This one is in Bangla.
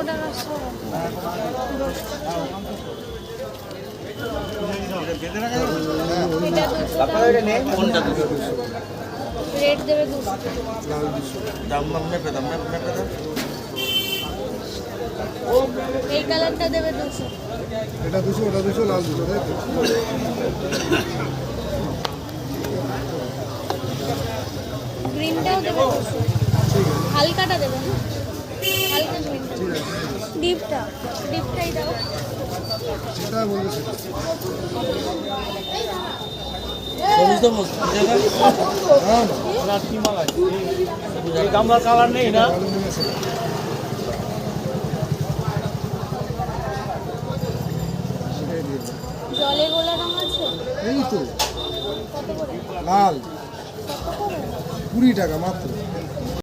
টাকা শো। এটা 200 টাকা। কোনটা রেট দেবে 200। দাম মেপে দাম মেপে দাম। এই কালারটা দেবে 200। এটা 200, ওটা 200, লাল 200, তাই তো? গ্রিনটাও দেবে 200। হালকাটা দেবে না, হালকা গ্রিনটা। ডিপটাই দাও। সেটা বলবে সেটা। সবুজ দাম হ্যাঁ, এই গামলার কালার নেই না। ভালো মনে আছে। সেটাই দিয়ে দাও। জলে গোলা রং আছে এই তো কত করে? লাল কত করে? 20 টাকা মাত্র।